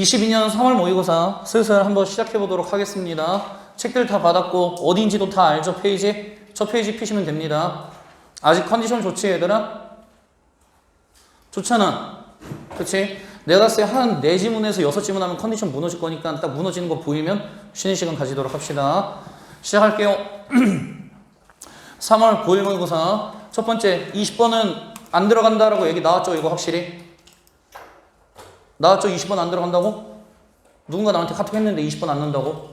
22년 3월 모의고사 슬슬 한번 시작해 보도록 하겠습니다. 책들 다 받았고 어디인지도 다 알죠? 페이지? 저 페이지 피시면 됩니다. 아직 컨디션 좋지 얘들아? 좋잖아. 그치? 내가 봤을 때 한 4지문에서 6지문 하면 컨디션 무너질 거니까 딱 무너지는 거 보이면 쉬는 시간 가지도록 합시다. 시작할게요. 3월 고1 모의고사 첫 번째 20번은 안 들어간다라고 얘기 나왔죠? 이거 확실히? 나왔죠? 20번 안 들어간다고? 누군가 나한테 카톡 했는데 20번 안 넣는다고?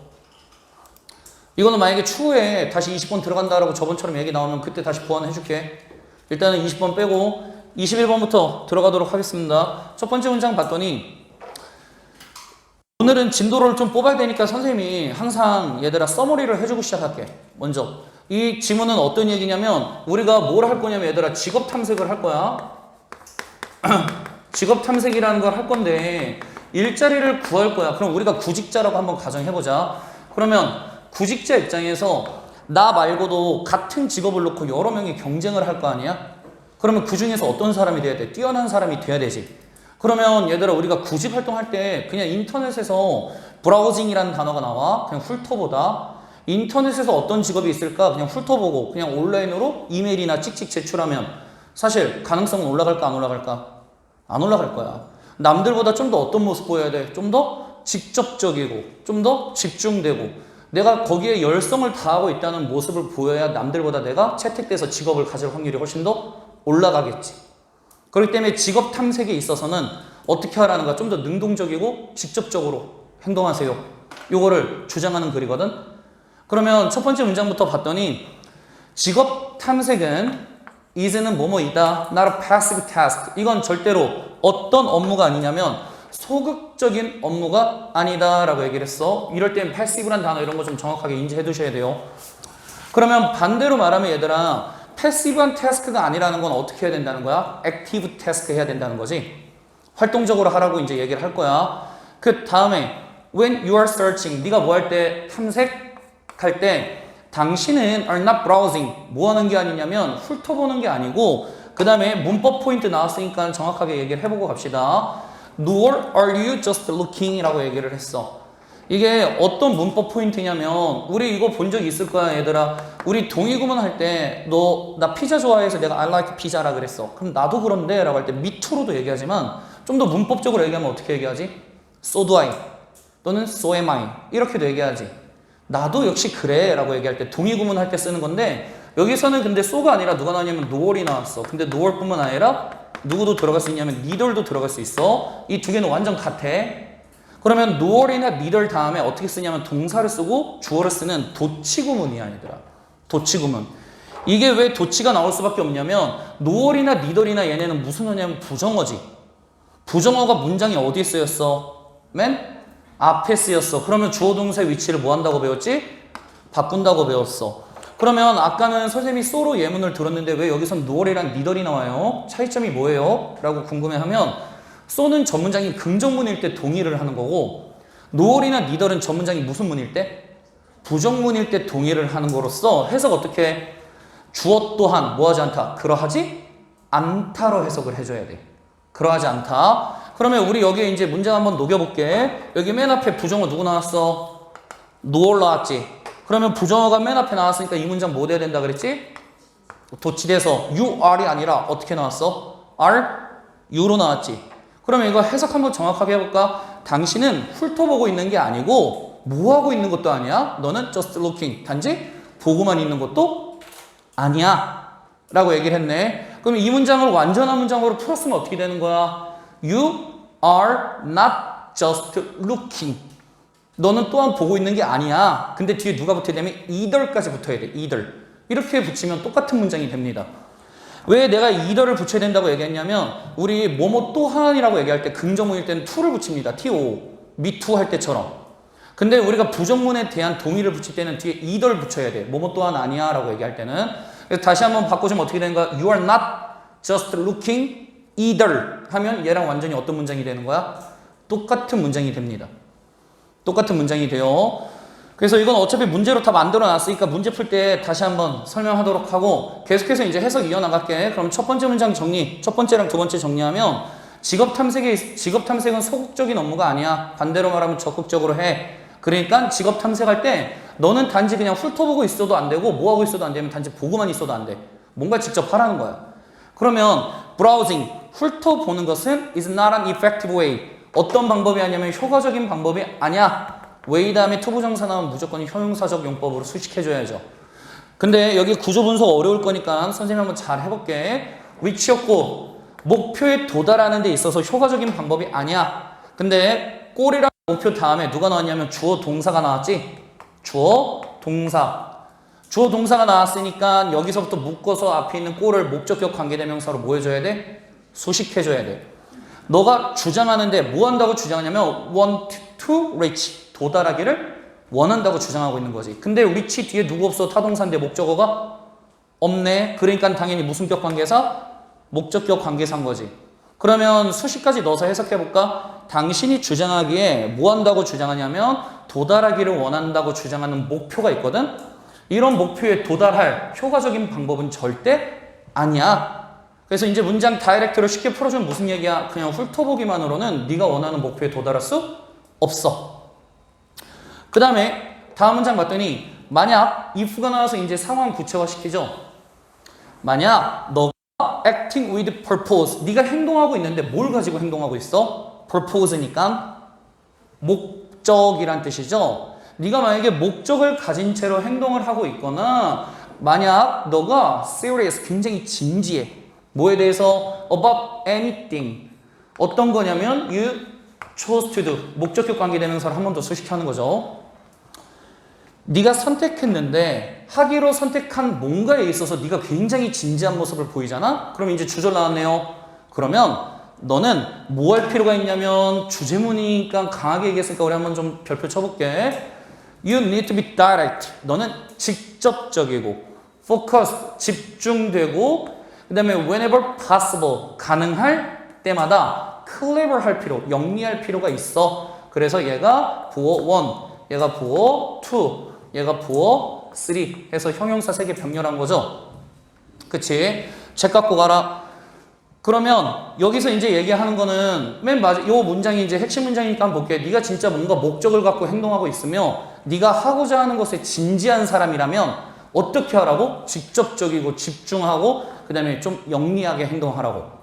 이거는 만약에 추후에 다시 20번 들어간다라고 저번처럼 얘기 나오면 그때 다시 보완해줄게. 일단은 20번 빼고 21번부터 들어가도록 하겠습니다. 첫 번째 문장 봤더니 오늘은 진도를 좀 뽑아야 되니까 선생님이 항상 얘들아 서머리를 해주고 시작할게. 먼저 이 지문은 어떤 얘기냐면 우리가 뭘 할 거냐면 얘들아 직업 탐색을 할 거야. 직업 탐색이라는 걸 할 건데 일자리를 구할 거야. 그럼 우리가 구직자라고 한번 가정해보자. 그러면 구직자 입장에서 나 말고도 같은 직업을 놓고 여러 명이 경쟁을 할 거 아니야? 그러면 그 중에서 어떤 사람이 돼야 돼? 뛰어난 사람이 돼야 되지. 그러면 얘들아 우리가 구직 활동할 때 그냥 인터넷에서 브라우징이라는 단어가 나와. 그냥 훑어보다. 인터넷에서 어떤 직업이 있을까? 그냥 훑어보고 그냥 온라인으로 이메일이나 찍찍 제출하면 사실 가능성은 올라갈까 안 올라갈까? 안 올라갈 거야. 남들보다 좀 더 어떤 모습 보여야 돼? 좀 더 직접적이고 좀 더 집중되고 내가 거기에 열성을 다하고 있다는 모습을 보여야 남들보다 내가 채택돼서 직업을 가질 확률이 훨씬 더 올라가겠지. 그렇기 때문에 직업 탐색에 있어서는 어떻게 하라는 거야? 좀 더 능동적이고 직접적으로 행동하세요. 요거를 주장하는 글이거든. 그러면 첫 번째 문장부터 봤더니 직업 탐색은 is는 뭐뭐이다. not a passive task. 이건 절대로 어떤 업무가 아니냐면 소극적인 업무가 아니다 라고 얘기를 했어. 이럴 땐 passive란 단어 이런 거 좀 정확하게 인지해 두셔야 돼요. 그러면 반대로 말하면 얘들아 passive한 task가 아니라는 건 어떻게 해야 된다는 거야? active task 해야 된다는 거지. 활동적으로 하라고 이제 얘기를 할 거야. 그 다음에 when you are searching 네가 뭐 할 때 탐색할 때 당신은 are not browsing 뭐 하는 게 아니냐면 훑어보는 게 아니고 그 다음에 문법 포인트 나왔으니까 정확하게 얘기를 해보고 갑시다. Nor are you just looking 이라고 얘기를 했어. 이게 어떤 문법 포인트냐면 우리 이거 본 적 있을 거야 얘들아. 우리 동의구문 할 때 너 나 피자 좋아해서 내가 I like pizza라 그랬어. 그럼 나도 그런데 라고 할 때 me too로도 얘기하지만 좀 더 문법적으로 얘기하면 어떻게 얘기하지? So do I 또는 so am I 이렇게도 얘기하지. 나도 역시 그래 라고 얘기할 때 동의구문 할 때 쓰는 건데 여기서는 근데 so가 아니라 누가 나왔냐면 noel이 나왔어. 근데 noel 뿐만 아니라 누구도 들어갈 수 있냐면 neither도 들어갈 수 있어. 이 두 개는 완전 같아. 그러면 noel이나 neither 다음에 어떻게 쓰냐면 동사를 쓰고 주어를 쓰는 도치구문이야 얘들아. 도치구문. 이게 왜 도치가 나올 수밖에 없냐면 noel이나 neither이나 얘네는 무슨 어냐면 부정어지. 부정어가 문장이 어디에 쓰였어? 맨 앞에 쓰였어. 그러면 주어 동사의 위치를 뭐 한다고 배웠지? 바꾼다고 배웠어. 그러면 아까는 선생님이 so로 예문을 들었는데 왜 여기선 noel이랑 neither이 나와요? 차이점이 뭐예요? 라고 궁금해하면 so는 전문장이 긍정문일 때 동의를 하는 거고 noel이나 neither은 전문장이 무슨 문일 때? 부정문일 때 동의를 하는 거로서 해석 어떻게 해? 주어 또한 뭐하지 않다? 그러하지 않다로 해석을 해줘야 돼. 그러하지 않다. 그러면 우리 여기에 이제 문장 한번 녹여볼게. 여기 맨 앞에 부정어 누구 나왔어? noel 나왔지? 그러면 부정어가 맨 앞에 나왔으니까 이 문장 뭐 돼야 된다 그랬지? 도치돼서 you are이 아니라 어떻게 나왔어? are you로 나왔지. 그러면 이거 해석 한번 정확하게 해볼까? 당신은 훑어보고 있는 게 아니고 뭐 하고 있는 것도 아니야. 너는 just looking. 단지 보고만 있는 것도 아니야. 라고 얘기를 했네. 그럼 이 문장을 완전한 문장으로 풀었으면 어떻게 되는 거야? You are not just looking. 너는 또한 보고 있는 게 아니야. 근데 뒤에 누가 붙어야 되면 either까지 붙어야 돼. either. 이렇게 붙이면 똑같은 문장이 됩니다. 왜 내가 either를 붙여야 된다고 얘기했냐면 우리 뭐뭐 또한이라고 얘기할 때 긍정문일 때는 to를 붙입니다. to, me too 할 때처럼. 근데 우리가 부정문에 대한 동의를 붙일 때는 뒤에 either를 붙여야 돼. 뭐뭐 또한 아니야 라고 얘기할 때는. 그래서 다시 한번 바꿔주면 어떻게 되는 거야? You are not just looking either 하면 얘랑 완전히 어떤 문장이 되는 거야? 똑같은 문장이 됩니다. 똑같은 문장이 돼요. 그래서 이건 어차피 문제로 다 만들어 놨으니까 문제 풀 때 다시 한번 설명하도록 하고 계속해서 이제 해석 이어나갈게. 그럼 첫 번째 문장 정리, 첫 번째랑 두 번째 정리하면 직업 탐색은 소극적인 업무가 아니야. 반대로 말하면 적극적으로 해. 그러니까 직업 탐색할 때 너는 단지 그냥 훑어보고 있어도 안 되고 뭐하고 있어도 안 되면 단지 보고만 있어도 안 돼. 뭔가 직접 하라는 거야. 그러면 browsing, 훑어보는 것은 is not an effective way. 어떤 방법이 아니냐면 효과적인 방법이 아니야. way 다음에 투부정사 나오면 무조건 형용사적 용법으로 수식해줘야죠. 근데 여기 구조 분석 어려울 거니까 선생님 한번 잘 해볼게. reach였고 목표에 도달하는 데 있어서 효과적인 방법이 아니야. 근데 꼴이랑 목표 다음에 누가 나왔냐면 주어 동사가 나왔지? 주어 동사가 나왔으니까 여기서부터 묶어서 앞에 있는 꼴을 목적격 관계대명사로 뭐 해줘야 돼? 수식해줘야 돼. 너가 주장하는데 뭐 한다고 주장하냐면 want to reach, 도달하기를 원한다고 주장하고 있는 거지. 근데 reach 뒤에 누구 없어? 타동사인데 목적어가 없네. 그러니까 당연히 무슨 격 관계사? 목적격 관계사인 거지. 그러면 수식까지 넣어서 해석해볼까? 당신이 주장하기에 뭐 한다고 주장하냐면 도달하기를 원한다고 주장하는 목표가 있거든? 이런 목표에 도달할 효과적인 방법은 절대 아니야. 그래서 이제 문장 다이렉트로 쉽게 풀어주면 무슨 얘기야? 그냥 훑어보기만으로는 네가 원하는 목표에 도달할 수 없어. 그 다음에 다음 문장 봤더니 만약 if가 나와서 이제 상황 구체화시키죠. 만약 너가 acting with purpose, 네가 행동하고 있는데 뭘 가지고 행동하고 있어? purpose니까 목적이란 뜻이죠. 네가 만약에 목적을 가진 채로 행동을 하고 있거나 만약 너가 serious, 굉장히 진지해. 뭐에 대해서? about anything. 어떤 거냐면 you chose to do. 목적격 관계대명사를 한 번 더 수식하는 거죠. 네가 선택했는데 하기로 선택한 뭔가에 있어서 네가 굉장히 진지한 모습을 보이잖아? 그럼 이제 주절 나왔네요. 그러면 너는 뭐 할 필요가 있냐면 주제문이니까 강하게 얘기했으니까 우리 한번 좀 별표 쳐볼게. You need to be direct. 너는 직접적이고 focused, 집중되고 그 다음에 whenever possible, 가능할 때마다 clever 할 필요, 영리할 필요가 있어. 그래서 얘가 부호 1, 얘가 부호 2, 얘가 부호 3 해서 형용사 3개 병렬한 거죠. 그치? 책 갖고 가라. 그러면 여기서 이제 얘기하는 거는 맨 마지막 요 문장이 이제 핵심 문장이니까 한번 볼게. 네가 진짜 뭔가 목적을 갖고 행동하고 있으며 네가 하고자 하는 것에 진지한 사람이라면 어떻게 하라고? 직접적이고 집중하고 그 다음에 좀 영리하게 행동하라고.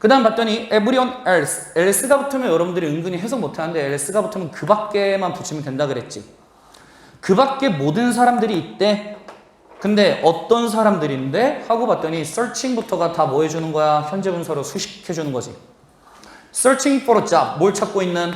그 다음 봤더니 everyone else. else가 붙으면 여러분들이 은근히 해석 못하는데 else가 붙으면 그 밖에만 붙이면 된다 그랬지. 그 밖에 모든 사람들이 있대. 근데 어떤 사람들인데? 하고 봤더니 searching부터가 다 뭐 해주는 거야? 현재 분사로 수식해주는 거지. searching for a job. 뭘 찾고 있는?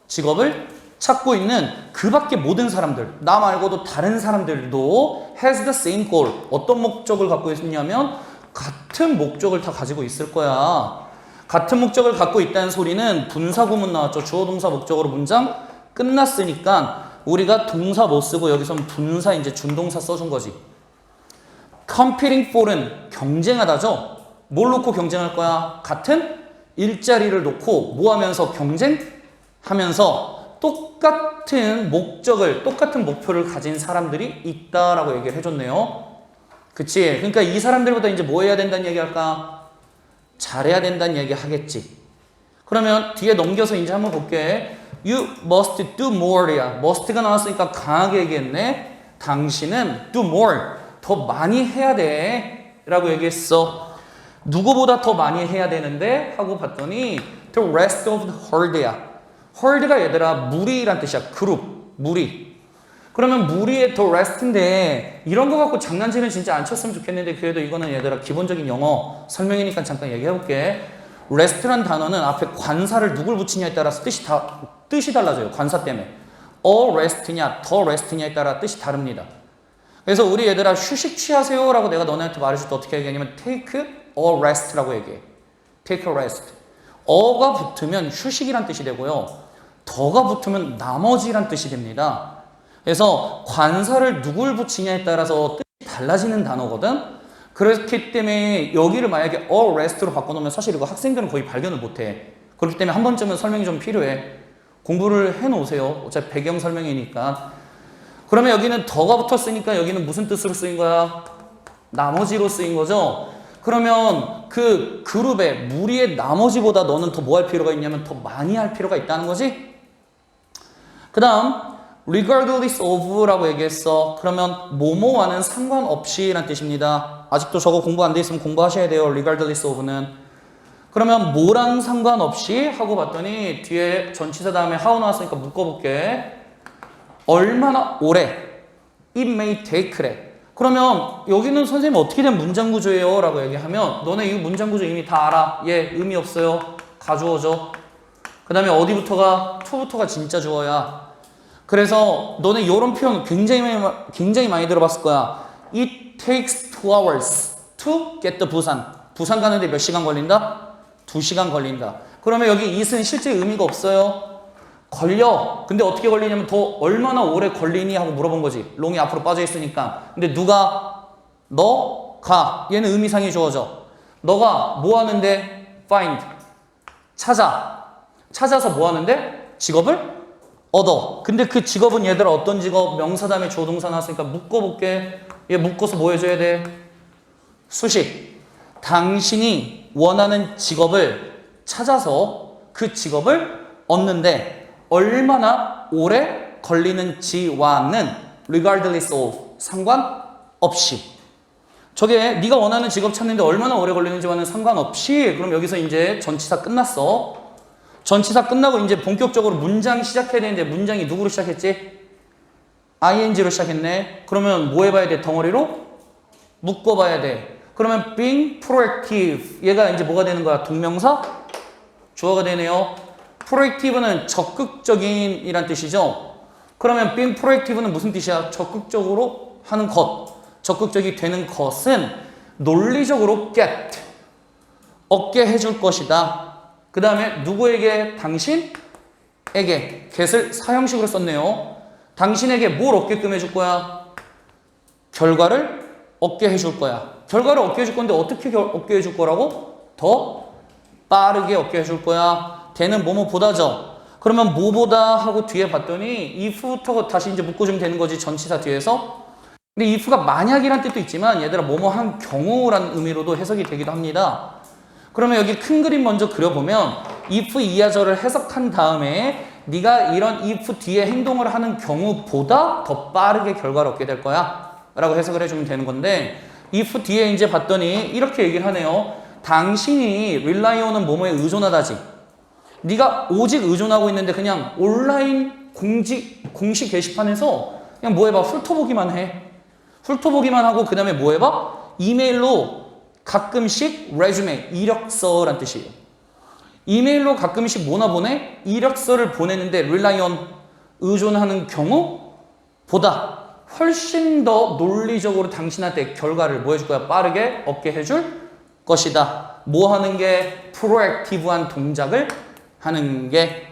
직업을 찾고 있는 그 밖에 모든 사람들, 나 말고도 다른 사람들도 has the same goal. 어떤 목적을 갖고 있냐면 같은 목적을 다 가지고 있을 거야. 같은 목적을 갖고 있다는 소리는 분사 구문 나왔죠. 주어 동사 목적으로 문장 끝났으니까 우리가 동사 못 쓰고 여기서는 분사 이제 준동사 써준 거지. competing for는 경쟁하다죠. 뭘 놓고 경쟁할 거야? 같은 일자리를 놓고 뭐 하면서 경쟁하면서 똑같은 목적을, 똑같은 목표를 가진 사람들이 있다라고 얘기를 해줬네요. 그치? 그러니까 이 사람들보다 이제 뭐 해야 된다는 얘기 할까? 잘해야 된다는 얘기 하겠지. 그러면 뒤에 넘겨서 이제 한번 볼게. You must do more야. must가 나왔으니까 강하게 얘기했네. 당신은 do more. 더 많이 해야 돼. 라고 얘기했어. 누구보다 더 많이 해야 되는데? 하고 봤더니 the rest of the herd야. herd가 얘들아 무리란 뜻이야. 그룹, 무리. 그러면 무리의 the rest인데 이런 거 갖고 장난치는 진짜 안 쳤으면 좋겠는데 그래도 이거는 얘들아 기본적인 영어 설명이니까 잠깐 얘기해볼게. rest란 단어는 앞에 관사를 누굴 붙이냐에 따라서 뜻이 달라져요. 관사 때문에. a rest냐, the rest냐에 따라 뜻이 다릅니다. 그래서 우리 얘들아 휴식 취하세요 라고 내가 너네한테 말해줄 때 어떻게 얘기하냐면 take a rest라고 얘기해. take a rest. 어가 붙으면 휴식이란 뜻이 되고요. 더가 붙으면 나머지란 뜻이 됩니다. 그래서 관사를 누굴 붙이냐에 따라서 뜻이 달라지는 단어거든. 그렇기 때문에 여기를 만약에 a rest로 바꿔놓으면 사실 이거 학생들은 거의 발견을 못해. 그렇기 때문에 한 번쯤은 설명이 좀 필요해. 공부를 해놓으세요. 어차피 배경 설명이니까. 그러면 여기는 더가 붙었으니까 여기는 무슨 뜻으로 쓰인 거야? 나머지로 쓰인 거죠. 그러면 그 그룹의 무리의 나머지보다 너는 더 뭐 할 필요가 있냐면 더 많이 할 필요가 있다는 거지. 그 다음 regardless of라고 얘기했어. 그러면 뭐뭐와는 상관없이 라는 뜻입니다. 아직도 저거 공부 안 돼 있으면 공부하셔야 돼요. regardless of는. 그러면 뭐랑 상관없이 하고 봤더니 뒤에 전치사 다음에 how 나왔으니까 묶어볼게. 얼마나 오래 it may take래. 그러면 여기는 선생님 어떻게 된 문장 구조예요? 라고 얘기하면 너네 이 문장 구조 이미 다 알아. 얘 의미 없어요. 가주어져. 그 다음에 어디부터가? to부터가 진짜 주어야. 그래서 너네 이런 표현 굉장히 많이 들어봤을 거야. It takes 2 hours to get the 부산. 부산 가는데 몇 시간 걸린다? 2시간 걸린다. 그러면 여기 it은 실제 의미가 없어요. 걸려. 근데 어떻게 걸리냐면 더 얼마나 오래 걸리니 하고 물어본 거지. long이 앞으로 빠져 있으니까. 근데 누가? 너가. 얘는 의미상이 주어져. 너가 뭐 하는데? find. 찾아서 뭐 하는데? 직업을 얻어. 근데 그 직업은 얘들아 어떤 직업? 명사 다음에 조동사 나왔으니까 묶어볼게. 얘 묶어서 뭐 해줘야 돼? 수식. 당신이 원하는 직업을 찾아서 그 직업을 얻는데 얼마나 오래 걸리는지와는 regardless of 상관없이. 저게 네가 원하는 직업 찾는데 얼마나 오래 걸리는지와는 상관없이. 그럼 여기서 이제 전치사 끝났어. 전치사 끝나고 이제 본격적으로 문장 시작해야 되는데 문장이 누구로 시작했지? ing로 시작했네. 그러면 뭐 해봐야 돼? 덩어리로? 묶어봐야 돼. 그러면 being proactive. 얘가 이제 뭐가 되는 거야? 동명사? 주어가 되네요. proactive는 적극적인 이란 뜻이죠. 그러면 being proactive는 무슨 뜻이야? 적극적으로 하는 것. 적극적이 되는 것은 논리적으로 get. 얻게 해줄 것이다. 그 다음에 누구에게? 당신에게. get을 사형식으로 썼네요. 당신에게 뭘 얻게끔 해줄 거야? 결과를 얻게 해줄 거야. 결과를 얻게 해줄 건데 어떻게 얻게 해줄 거라고? 더 빠르게 얻게 해줄 거야. 대는 뭐뭐보다죠. 그러면 뭐보다 하고 뒤에 봤더니 if부터 다시 이제 묶어주면 되는 거지. 전치사 뒤에서. 근데 if가 만약이란 뜻도 있지만 얘들아 뭐뭐 한 경우라는 의미로도 해석이 되기도 합니다. 그러면 여기 큰 그림 먼저 그려보면 if 이하절을 해석한 다음에 네가 이런 if 뒤에 행동을 하는 경우보다 더 빠르게 결과를 얻게 될 거야 라고 해석을 해주면 되는 건데 if 뒤에 이제 봤더니 이렇게 얘기를 하네요. 당신이 rely on은 뭐뭐에 의존하다지. 네가 오직 의존하고 있는데 그냥 온라인 공식 게시판에서 그냥 뭐 해봐? 훑어보기만 해. 훑어보기만 하고 그 다음에 뭐 해봐? 이메일로 가끔씩 resume, 이력서란 뜻이에요. 이메일로 가끔씩 뭐나 보내? 이력서를 보내는데 rely on, 의존하는 경우보다 훨씬 더 논리적으로 당신한테 결과를 뭐 해줄 거야? 빠르게 얻게 해줄 것이다. 뭐 하는 게? proactive한 동작을 하는 게.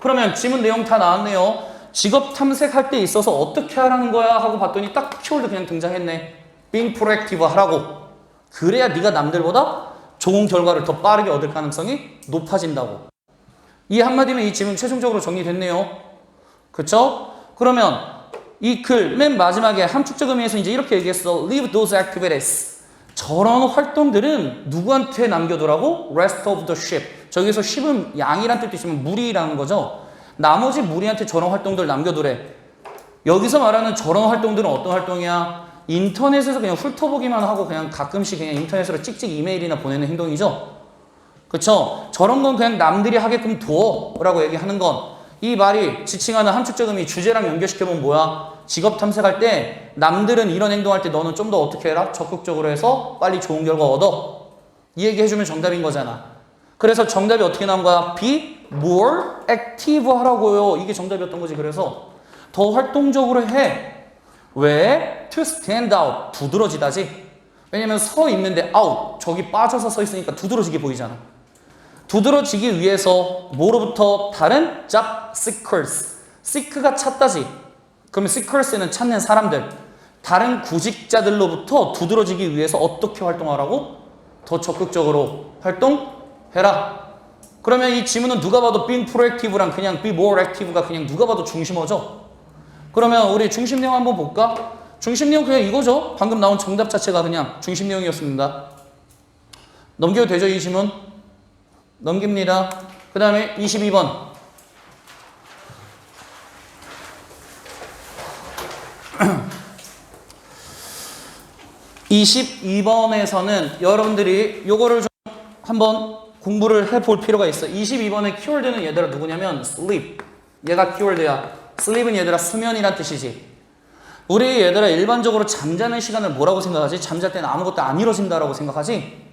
그러면 지문 내용 다 나왔네요. 직업 탐색할 때 있어서 어떻게 하라는 거야? 하고 봤더니 딱 키워드 그냥 등장했네. being proactive 하라고. 그래야 네가 남들보다 좋은 결과를 더 빠르게 얻을 가능성이 높아진다고. 이 한마디면 이 지문 최종적으로 정리됐네요. 그쵸? 그러면 이 글 맨 마지막에 함축적 의미에서 이제 이렇게 얘기했어. Leave those activities. 저런 활동들은 누구한테 남겨두라고? Rest of the ship. 저기서 ship은 양이란 뜻도 있지만 무리라는 거죠. 나머지 무리한테 저런 활동들 남겨두래. 여기서 말하는 저런 활동들은 어떤 활동이야? 인터넷에서 그냥 훑어보기만 하고 그냥 가끔씩 그냥 인터넷으로 찍찍 이메일이나 보내는 행동이죠. 그쵸? 저런 건 그냥 남들이 하게끔 둬 라고 얘기하는 건 이 말이 지칭하는 함축적 의미 주제랑 연결시켜보면 뭐야? 직업 탐색할 때 남들은 이런 행동할 때 너는 좀 더 어떻게 해라? 적극적으로 해서 빨리 좋은 결과 얻어. 이 얘기 해주면 정답인 거잖아. 그래서 정답이 어떻게 나온 거야? Be more active 하라고요. 이게 정답이었던 거지. 그래서 더 활동적으로 해. 왜? To stand out. 두드러지다지. 왜냐면 서 있는데 out. 저기 빠져서 서 있으니까 두드러지게 보이잖아. 두드러지기 위해서 뭐로부터? 다른 job seekers. seek가 찾다지. 그러면 seekers는 찾는 사람들. 다른 구직자들로부터 두드러지기 위해서 어떻게 활동하라고? 더 적극적으로 활동해라. 그러면 이 지문은 누가 봐도 being proactive랑 그냥 be more active가 그냥 누가 봐도 중심어죠. 그러면 우리 중심 내용 한번 볼까? 중심 내용 그냥 이거죠. 방금 나온 정답 자체가 그냥 중심 내용이었습니다. 넘겨도 되죠, 이 지문? 넘깁니다. 그 다음에 22번. 22번에서는 여러분들이 요거를 좀 한번 공부를 해볼 필요가 있어. 22번의 키워드는 얘들아 누구냐면 sleep. 얘가 키워드야. sleep은 얘들아 수면이란 뜻이지. 우리 얘들아 일반적으로 잠자는 시간을 뭐라고 생각하지? 잠잘 때는 아무것도 안 이루어진다라고 생각하지?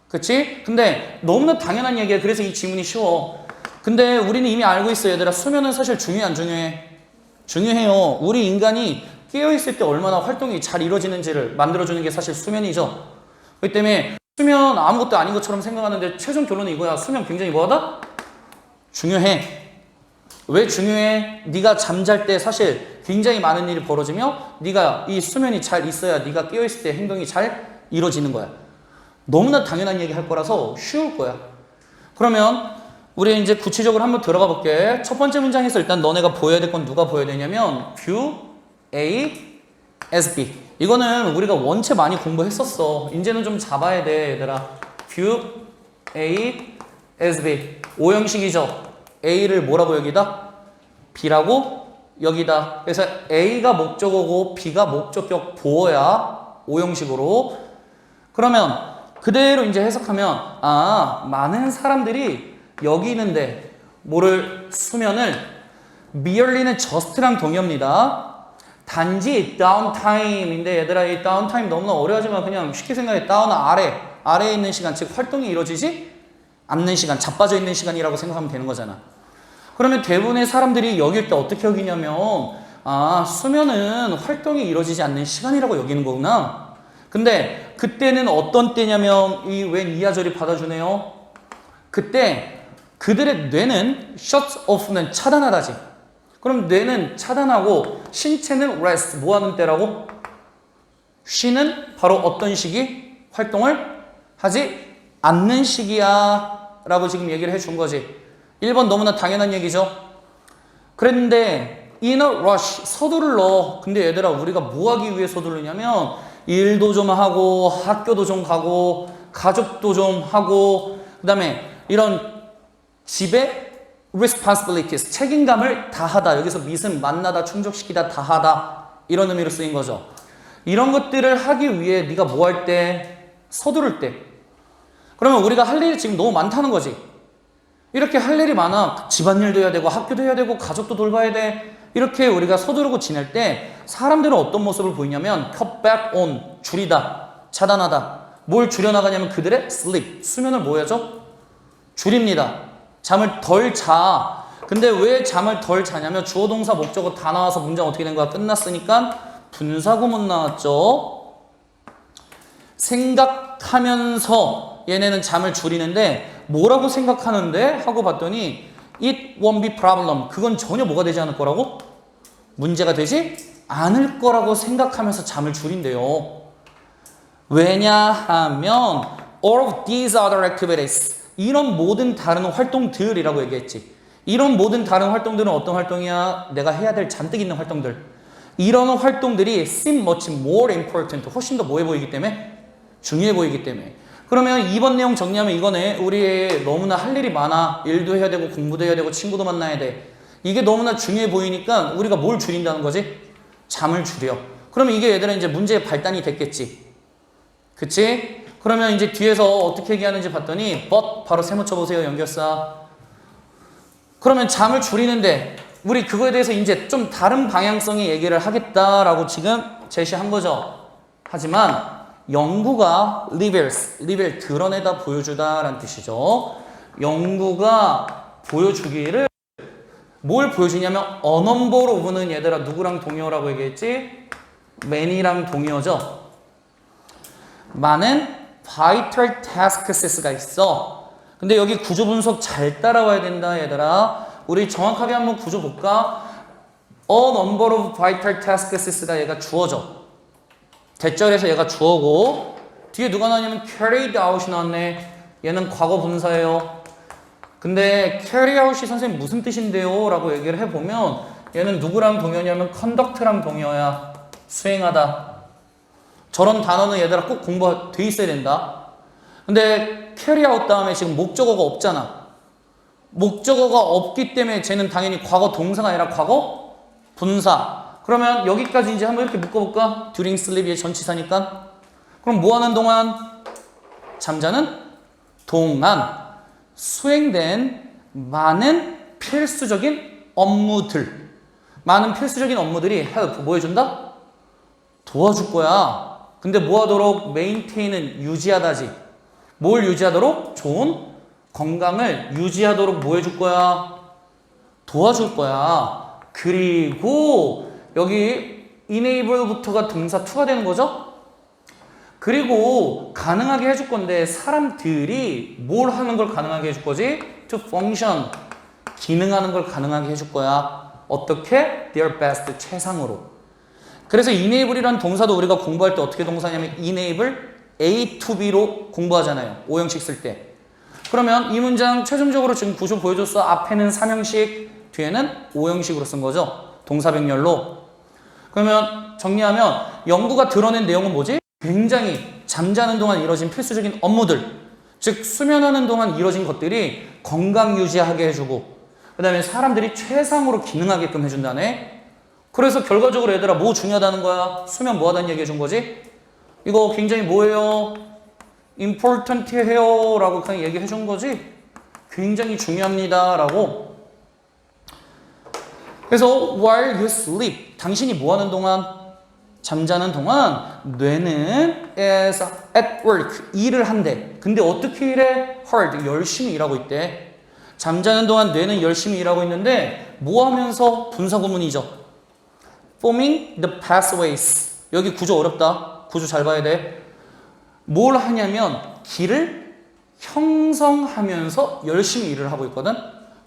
그치? 근데 너무나 당연한 얘기야. 그래서 이 지문이 쉬워. 근데 우리는 이미 알고 있어. 얘들아 수면은 사실 중요해 안 중요해? 중요해요. 우리 인간이 깨어있을 때 얼마나 활동이 잘 이루어지는지를 만들어주는 게 사실 수면이죠. 그렇기 때문에 수면 아무것도 아닌 것처럼 생각하는데 최종 결론은 이거야. 수면 굉장히 뭐하다? 중요해. 왜 중요해? 네가 잠잘 때 사실 굉장히 많은 일이 벌어지며 네가 이 수면이 잘 있어야 네가 깨어있을 때 행동이 잘 이루어지는 거야. 너무나 당연한 얘기 할 거라서 쉬울 거야. 그러면 우리 이제 구체적으로 한번 들어가 볼게. 첫 번째 문장에서 일단 너네가 보여야 될 건 누가 보여야 되냐면 view A as B. 이거는 우리가 원체 많이 공부했었어. 이제는 좀 잡아야 돼, 얘들아. view A as B. 오형식이죠. A를 뭐라고 여기다? B라고 여기다. 그래서 A가 목적어고 B가 목적격 보어야 오형식으로. 그러면 그대로 이제 해석하면 많은 사람들이 여기 있는데 뭐를 수면을 merely는 just랑 동의어입니다. 단지 downtime인데 얘들아 이 downtime 너무나 어려워하지만 그냥 쉽게 생각해. 다운 아래에 있는 시간 즉 활동이 이루어지지 않는 시간, 자빠져 있는 시간이라고 생각하면 되는 거잖아. 그러면 대부분의 사람들이 여길 때 어떻게 여기냐면 수면은 활동이 이루어지지 않는 시간이라고 여기는 거구나. 근데 그때는 어떤 때냐면 이 웬 이하절이 받아주네요. 그때 그들의 뇌는 shut off는 차단하다지. 그럼 뇌는 차단하고 신체는 rest 뭐 하는 때라고? 쉬는 바로 어떤 시기? 활동을 하지 않는 시기야 라고 지금 얘기를 해준 거지. 1번 너무나 당연한 얘기죠. 그랬는데 in a rush 서두르러. 근데 얘들아 우리가 뭐 하기 위해 서두르냐면 일도 좀 하고 학교도 좀 가고 가족도 좀 하고 그 다음에 이런 집에 responsibilities 책임감을 다하다. 여기서 mit은 만나다, 충족시키다, 다하다 이런 의미로 쓰인 거죠. 이런 것들을 하기 위해 네가 뭐 할 때? 서두를 때. 그러면 우리가 할 일이 지금 너무 많다는 거지. 이렇게 할 일이 많아. 집안일도 해야 되고 학교도 해야 되고 가족도 돌봐야 돼. 이렇게 우리가 서두르고 지낼 때 사람들은 어떤 모습을 보이냐면 cut back on 줄이다, 차단하다. 뭘 줄여나가냐면 그들의 sleep 수면을 뭐 해야죠? 줄입니다. 잠을 덜 자. 근데 왜 잠을 덜 자냐면 주어 동사 목적어 다 나와서 문장 어떻게 된 거야? 끝났으니까 분사구문 나왔죠. 생각하면서 얘네는 잠을 줄이는데 뭐라고 생각하는데? 하고 봤더니 it won't be problem. 그건 전혀 뭐가 되지 않을 거라고? 문제가 되지 않을 거라고 생각하면서 잠을 줄인대요. 왜냐하면 all of these other activities 이런 모든 다른 활동들이라고 얘기했지. 이런 모든 다른 활동들은 어떤 활동이야? 내가 해야 될 잔뜩 있는 활동들. 이런 활동들이 seem much more important 훨씬 더 뭐해 보이기 때문에? 중요해 보이기 때문에. 그러면 2번 내용 정리하면 이거네. 우리 너무나 할 일이 많아. 일도 해야 되고 공부도 해야 되고 친구도 만나야 돼. 이게 너무나 중요해 보이니까 우리가 뭘 줄인다는 거지? 잠을 줄여. 그러면 이게 얘들은 이제 문제의 발단이 됐겠지. 그치? 그러면 이제 뒤에서 어떻게 얘기하는지 봤더니 but 바로 세모 쳐보세요. 연결사. 그러면 잠을 줄이는데 우리 그거에 대해서 이제 좀 다른 방향성의 얘기를 하겠다라고 지금 제시한 거죠. 하지만 연구가 reveal 드러내다 보여주다 라는 뜻이죠. 연구가 보여주기를 뭘 보여주냐면 a number of는 얘들아 누구랑 동의어라고 얘기했지? many랑 동의어죠. 많은 vital tasks가 있어. 근데 여기 구조 분석 잘 따라와야 된다 얘들아. 우리 정확하게 한번 구조 볼까? A number of vital tasks가 얘가 주어져. 대절에서 얘가 주어고 뒤에 누가 나왔냐면 carried out이 나왔네. 얘는 과거 분사예요. 근데 carry out이 선생님 무슨 뜻인데요? 라고 얘기를 해보면 얘는 누구랑 동의어냐면 conduct랑 동의어야. 수행하다. 저런 단어는 얘들아 꼭 공부돼 있어야 된다. 근데 carry out 다음에 지금 목적어가 없잖아. 목적어가 없기 때문에 쟤는 당연히 과거 동사가 아니라 과거 분사. 그러면 여기까지 이제 한번 이렇게 묶어볼까? during sleep의 전치사니까. 그럼 뭐 하는 동안? 잠자는 동안 수행된 많은 필수적인 업무들. 많은 필수적인 업무들이 help 뭐 해준다? 도와줄 거야. 근데 뭐 하도록? maintain은 유지하다지. 뭘 유지하도록? 좋은 건강을 유지하도록 뭐 해줄 거야? 도와줄 거야. 그리고 여기 enable부터가 동사 to가 되는 거죠? 그리고 가능하게 해줄 건데 사람들이 뭘 하는 걸 가능하게 해줄 거지? To function. 기능하는 걸 가능하게 해줄 거야. 어떻게? Their best. 최상으로. 그래서 enable이라는 동사도 우리가 공부할 때 어떻게 동사냐면 enable A to B로 공부하잖아요. 5형식 쓸 때. 그러면 이 문장 최종적으로 지금 구조 보여줬어. 앞에는 3형식, 뒤에는 5형식으로 쓴 거죠. 동사병렬로. 그러면 정리하면 연구가 드러낸 내용은 뭐지? 굉장히 잠자는 동안 이뤄진 필수적인 업무들, 즉 수면하는 동안 이뤄진 것들이 건강 유지하게 해주고 그 다음에 사람들이 최상으로 기능하게끔 해준다네. 그래서 결과적으로 얘들아 뭐 중요하다는 거야? 수면 뭐 하다는 얘기 해준 거지? 이거 굉장히 뭐예요? important 해요 라고 그냥 얘기해 준 거지? 굉장히 중요합니다 라고. 그래서 while you sleep, 당신이 뭐 하는 동안? 잠자는 동안 뇌는 is at work, 일을 한대. 근데 어떻게 일해? hard, 열심히 일하고 있대. 잠자는 동안 뇌는 열심히 일하고 있는데 뭐 하면서? 분사구문이죠. forming the pathways. 여기 구조 어렵다. 구조 잘 봐야 돼. 뭘 하냐면 길을 형성하면서 열심히 일을 하고 있거든.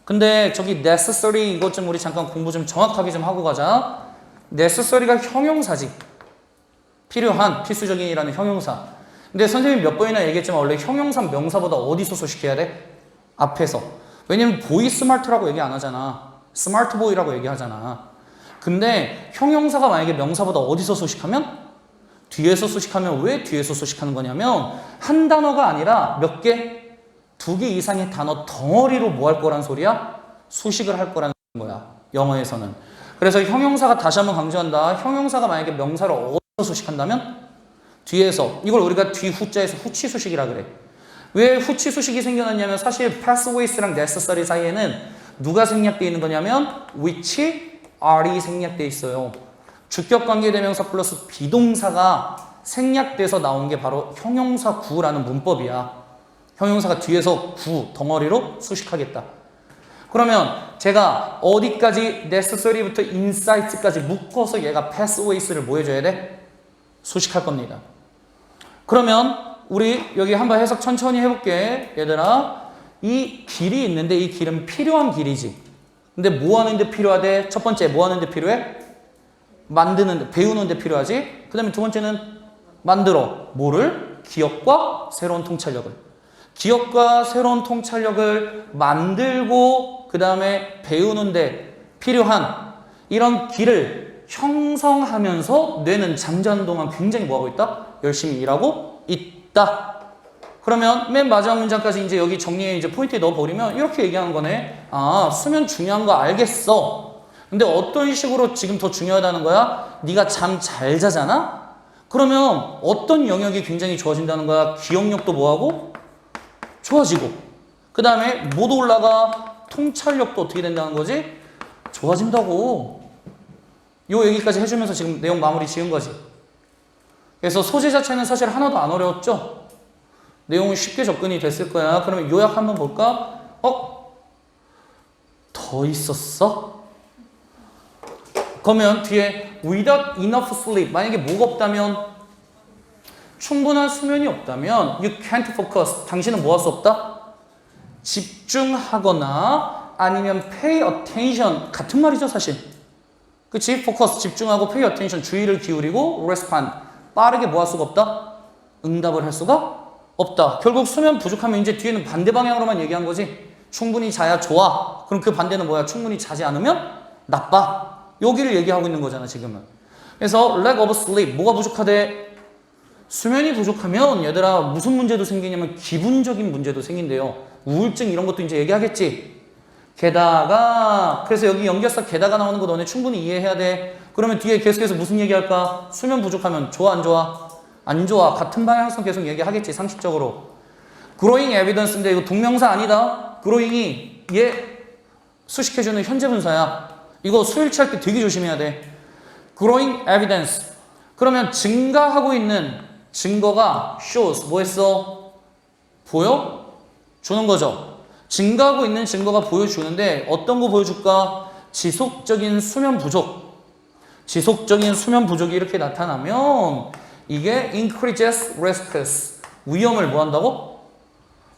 근데 저기 necessary 이것 좀 우리 잠깐 공부 좀 정확하게 좀 하고 가자. necessary가 형용사지. 필요한, 필수적인이라는 형용사. 근데 선생님이 몇 번이나 얘기했지만 원래 형용사 명사보다 어디서 소식해야 돼? 앞에서. 왜냐면 보이 스마트라고 얘기 안 하잖아. 스마트 보이라고 얘기하잖아. 근데 형용사가 만약에 명사보다 어디서 소식하면? 뒤에서 소식하면. 왜 뒤에서 소식하는 거냐면 한 단어가 아니라 몇 개? 2개 이상의 단어 덩어리로 뭐 할 거란 소리야? 수식을 할 거라는 거야. 영어에서는. 그래서 형용사가 다시 한번 강조한다. 형용사가 만약에 명사를 어디서 소식한다면? 뒤에서. 이걸 우리가 뒤 후자에서 후치 수식이라 그래. 왜 후치 수식이 생겨났냐면 사실 pathways랑 necessary 사이에는 누가 생략되어 있는 거냐면 which are이 생략되어 있어요. 주격관계대명사 플러스 비동사가 생략돼서 나온 게 바로 형용사 구라는 문법이야. 형용사가 뒤에서 구, 덩어리로 수식하겠다. 그러면 제가 어디까지 necessary부터 insight까지 묶어서 얘가 pathways를 뭐 해줘야 돼? 수식할 겁니다. 그러면 우리 여기 한번 해석 천천히 해볼게. 얘들아, 이 길이 있는데 이 길은 필요한 길이지. 근데 뭐 하는데 필요하대? 첫 번째 뭐 하는데 필요해? 만드는데, 배우는데 필요하지. 그 다음에 두 번째는 만들어. 뭐를? 기억과 새로운 통찰력을. 기억과 새로운 통찰력을 만들고 그 다음에 배우는데 필요한 이런 길을 형성하면서 뇌는 잠자는 동안 굉장히 뭐하고 있다? 열심히 일하고 있다. 그러면 맨 마지막 문장까지 이제 여기 정리해 이제 포인트에 넣어버리면 이렇게 얘기하는 거네. 아, 수면 중요한 거 알겠어. 근데 어떤 식으로 지금 더 중요하다는 거야? 네가 잠 잘 자잖아? 그러면 어떤 영역이 굉장히 좋아진다는 거야? 기억력도 뭐하고? 좋아지고. 그 다음에 못 올라가? 통찰력도 어떻게 된다는 거지? 좋아진다고. 요 얘기까지 해주면서 지금 내용 마무리 지은 거지. 그래서 소재 자체는 사실 하나도 안 어려웠죠? 내용은 쉽게 접근이 됐을 거야. 그러면 요약 한번 볼까? 더 있었어? 그러면 뒤에 without enough sleep, 만약에 뭐가 없다면, 충분한 수면이 없다면 you can't focus, 당신은 뭐 할 수 없다? 집중하거나 아니면 pay attention, 같은 말이죠 사실. 그치? focus, 집중하고 pay attention, 주의를 기울이고 respond, 빠르게 뭐 할 수가 없다? 응답을 할 수가 없다. 결국 수면 부족하면 이제 뒤에는 반대 방향으로만 얘기한 거지. 충분히 자야 좋아. 그럼 그 반대는 뭐야? 충분히 자지 않으면 나빠. 여기를 얘기하고 있는 거잖아 지금은. 그래서 lack of sleep. 뭐가 부족하대? 수면이 부족하면 얘들아 무슨 문제도 생기냐면 기분적인 문제도 생긴대요. 우울증 이런 것도 이제 얘기하겠지. 게다가 그래서 여기 연결사 게다가 나오는 거 너네 충분히 이해해야 돼. 그러면 뒤에 계속해서 무슨 얘기할까? 수면 부족하면 좋아 안 좋아? 안 좋아. 같은 방향성 계속 얘기하겠지 상식적으로. growing evidence인데 이거 동명사 아니다. growing이 얘 수식해주는 현재 분사야. 이거 수일치 할 때 되게 조심해야 돼. growing evidence. 그러면 증가하고 있는 증거가 shows 뭐 했어? 보여? 주는 거죠. 증가하고 있는 증거가 보여주는데 어떤 거 보여줄까? 지속적인 수면 부족. 지속적인 수면 부족이 이렇게 나타나면 이게 increases risks. 위험을 뭐 한다고?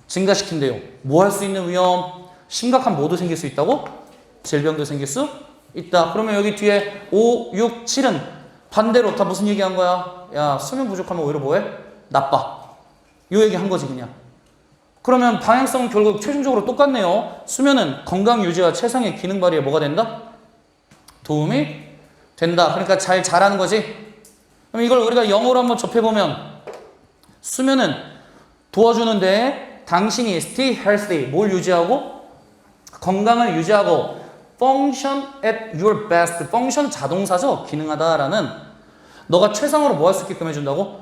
증가시킨대요. 뭐 할 수 있는 위험? 심각한 뭐도 생길 수 있다고? 질병도 생길 수 있다. 그러면 여기 뒤에 5, 6, 7은 반대로 다 무슨 얘기한 거야? 야, 수면 부족하면 오히려 뭐해? 나빠. 요 얘기 한 거지 그냥. 그러면 방향성은 결국 최종적으로 똑같네요. 수면은 건강 유지와 최상의 기능 발휘에 뭐가 된다? 도움이 된다. 그러니까 잘 자라는 거지. 그럼 이걸 우리가 영어로 한번 접해보면 수면은 도와주는데 당신이 stay healthy, 뭘 유지하고? 건강을 유지하고 function at your best, function 자동사죠. 기능하다라는 너가 최상으로 뭐 할 수 있게끔 해준다고?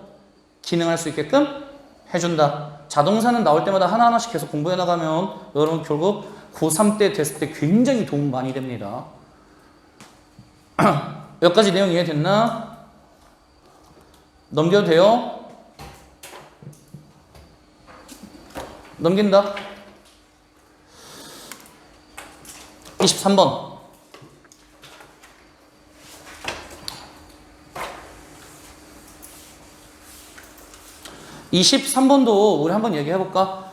기능할 수 있게끔 해준다. 자동사는 나올 때마다 하나하나씩 계속 공부해 나가면 여러분 결국 고3 때 됐을 때 굉장히 도움 많이 됩니다. 여기까지 내용 이해됐나? 넘겨도 돼요? 넘긴다. 23번. 23번도 우리 한번 얘기해볼까?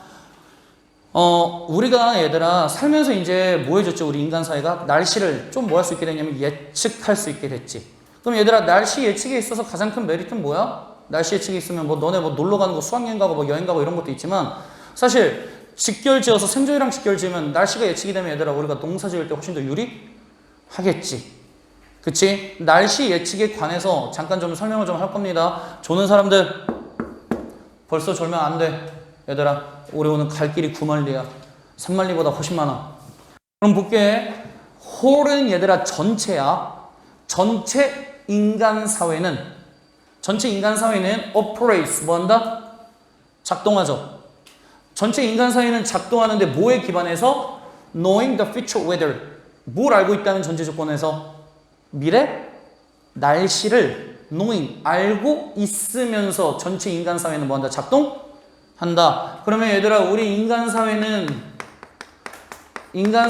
우리가 얘들아 살면서 이제 뭐 해줬죠? 우리 인간 사회가 날씨를 좀 뭐 할 수 있게 됐냐면 예측할 수 있게 됐지. 그럼 얘들아 날씨 예측에 있어서 가장 큰 메리트는 뭐야? 날씨 예측이 있으면 뭐 너네 뭐 놀러 가는 거 수학여행 가고 뭐 여행 가고 이런 것도 있지만 사실 직결 지어서 생조이랑 직결 지으면 날씨가 예측이 되면 얘들아 우리가 농사 지을 때 훨씬 더 유리하겠지. 그치? 날씨 예측에 관해서 잠깐 좀 설명을 좀 할 겁니다. 조는 사람들 벌써 졸면 안 돼. 얘들아 우리 오늘 갈 길이 9만리야. 3만리보다 훨씬 많아. 그럼 볼게. 홀은 얘들아 전체야. 전체 인간 사회는 operates 뭐 한다? 작동하죠. 전체 인간 사회는 작동하는데 뭐에 기반해서? knowing the future weather. 뭘 알고 있다는 전제 조건에서? 미래 날씨를 knowing 알고 있으면서 전체 인간 사회는 뭐 한다? 작동한다. 그러면 얘들아 우리 인간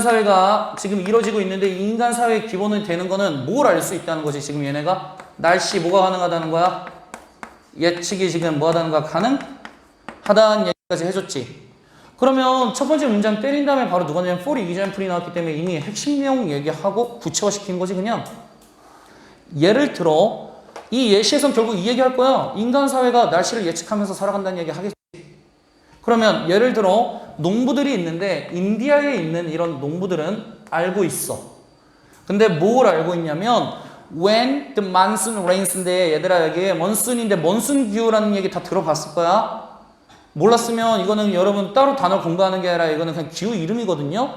사회가 지금 이루어지고 있는데 인간 사회의 기본이 되는 거는 뭘 알 수 있다는 거지. 지금 얘네가 날씨 뭐가 가능하다는 거야? 예측이 지금 뭐 하다는 거야? 가능하다는 얘기까지 해줬지. 그러면 첫 번째 문장 때린 다음에 바로 누가 냐면 for example이 나왔기 때문에 이미 핵심 내용 얘기하고 구체화시킨 거지 그냥. 예를 들어 이 예시에선 결국 이 얘기 할 거야. 인간 사회가 날씨를 예측하면서 살아간다는 얘기 하겠지. 그러면 예를 들어 농부들이 있는데 인디아에 있는 이런 농부들은 알고 있어. 근데 뭘 알고 있냐면 when the monsoon rains인데 얘들아 여기 monsoon인데 monsoon 기후라는 얘기 다 들어봤을 거야. 몰랐으면 이거는 여러분 따로 단어 공부하는 게 아니라 이거는 그냥 기후 이름이거든요.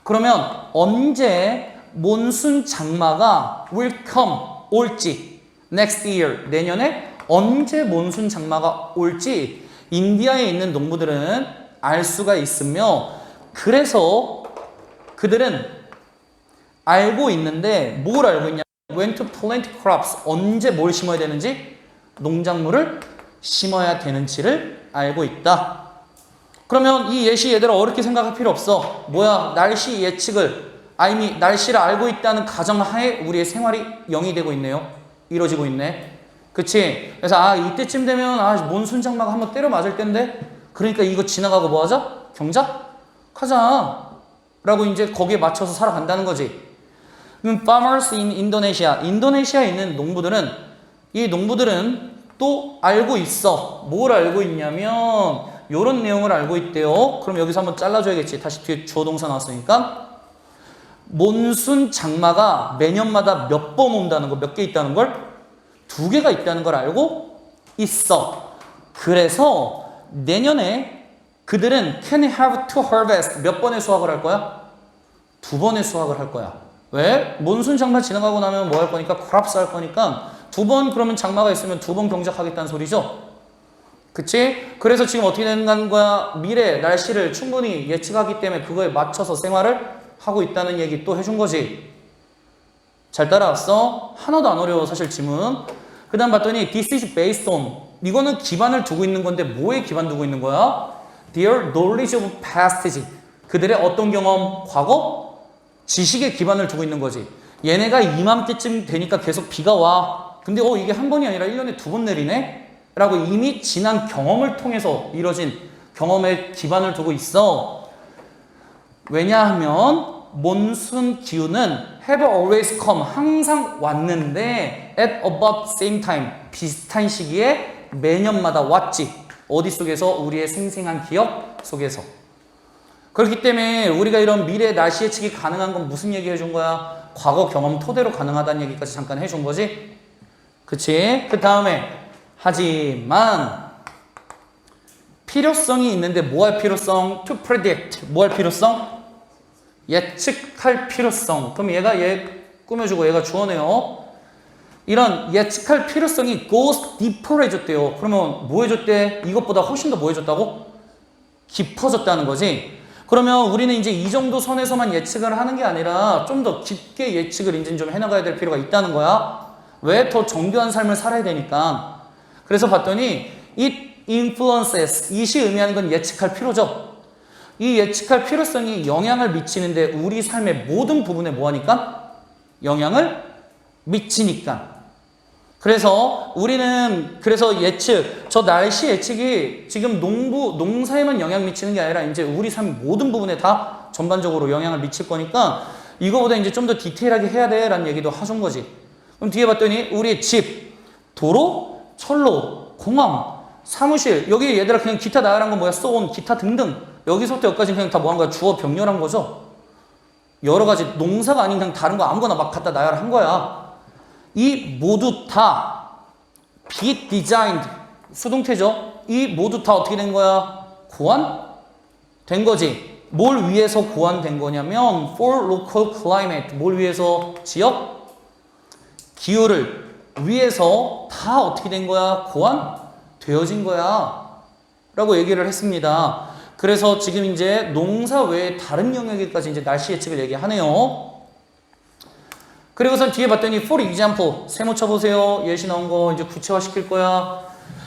그러면 언제 몬순 장마가 will come 올지 next year 내년에 언제 몬순 장마가 올지 인디아에 있는 농부들은 알 수가 있으며 그래서 그들은 알고 있는데 뭘 알고 있냐? When to plant crops 언제 뭘 심어야 되는지 농작물을 심어야 되는지를 알고 있다. 그러면 이 예시 얘들아 어렵게 생각할 필요 없어. 뭐야? 날씨 예측을 날씨를 알고 있다는 가정하에 우리의 생활이 영위되고 있네요. 이루어지고 있네. 그치? 그래서 이때쯤 되면 몬순 장마가 한번 때려 맞을 텐데 그러니까 이거 지나가고 뭐 하자? 경작하자 라고 이제 거기에 맞춰서 살아간다는 거지. Farmers in Indonesia 인도네시아에 있는 농부들은 이 농부들은 또 알고 있어. 뭘 알고 있냐면 요런 내용을 알고 있대요. 그럼 여기서 한번 잘라줘야겠지. 다시 뒤에 주어 동사 나왔으니까 몬순 장마가 매년마다 몇 번 온다는 거, 몇 개 있다는 걸 두 개가 있다는 걸 알고 있어. 그래서 내년에 그들은 can have to harvest 몇 번의 수확을 할 거야? 두 번의 수확을 할 거야. 왜? 몬순 장마 지나가고 나면 뭐 할 거니까 크랍스 할 거니까 두 번 그러면 장마가 있으면 두 번 경작하겠다는 소리죠. 그치? 그래서 지금 어떻게 되는 거야? 미래 날씨를 충분히 예측하기 때문에 그거에 맞춰서 생활을 하고 있다는 얘기 또 해준 거지. 잘 따라왔어? 하나도 안 어려워 사실 지문. 그 다음 봤더니 this is based on 이거는 기반을 두고 있는 건데 뭐에 기반 두고 있는 거야? Their knowledge of past 그들의 어떤 경험? 과거? 지식에 기반을 두고 있는 거지. 얘네가 이맘때쯤 되니까 계속 비가 와. 근데 이게 한 번이 아니라 1년에 두 번 내리네? 라고 이미 지난 경험을 통해서 이뤄진 경험에 기반을 두고 있어. 왜냐하면 몬순 기후는 have always come 항상 왔는데 at about same time 비슷한 시기에 매년마다 왔지. 어디 속에서? 우리의 생생한 기억 속에서. 그렇기 때문에 우리가 이런 미래 날씨 예측이 가능한 건 무슨 얘기 해준 거야? 과거 경험 토대로 가능하다는 얘기까지 잠깐 해준 거지. 그치? 그 다음에 하지만 필요성이 있는데 뭐 할 필요성? To predict 뭐 할 필요성? 예측할 필요성. 그럼 얘 꾸며주고 얘가 주어네요. 이런 예측할 필요성이 goes deeper 해줬대요. 그러면 뭐 해줬대? 이것보다 훨씬 더 뭐 해줬다고? 깊어졌다는 거지. 그러면 우리는 이제 이 정도 선에서만 예측을 하는 게 아니라 좀 더 깊게 예측을 이제 좀 해나가야 될 필요가 있다는 거야. 왜? 더 정교한 삶을 살아야 되니까. 그래서 봤더니 it influences it이 의미하는 건 예측할 필요죠. 이 예측할 필요성이 영향을 미치는데 우리 삶의 모든 부분에 뭐하니까? 영향을 미치니까. 그래서 우리는 예측, 저 날씨 예측이 지금 농사에만 영향 미치는 게 아니라 이제 우리 삶 모든 부분에 다 전반적으로 영향을 미칠 거니까 이거보다 이제 좀 더 디테일하게 해야 돼 라는 얘기도 하준 거지. 그럼 뒤에 봤더니 우리의 집, 도로, 철로, 공항, 사무실, 여기 얘들아 그냥 기타 나열한 건 뭐야? 쏘온, 기타 등등. 여기서부터 여기까지 그냥 다 뭐 한 거야? 주어 병렬한 거죠. 여러 가지 농사가 아닌 그냥 다른 거 아무거나 막 갖다 나열한 거야. 이 모두 다 be designed 수동태죠. 이 모두 다 어떻게 된 거야? 고안된 거지. 뭘 위해서 고안된 거냐면 for local climate 뭘 위해서? 지역 기후를 위해서 다 어떻게 된 거야? 고안되어진 거야 라고 얘기를 했습니다. 그래서 지금 이제 농사 외에 다른 영역에까지 이제 날씨 예측을 얘기하네요. 그리고선 뒤에 봤더니 for example 세모 쳐보세요. 예시 나온 거 이제 구체화 시킬 거야.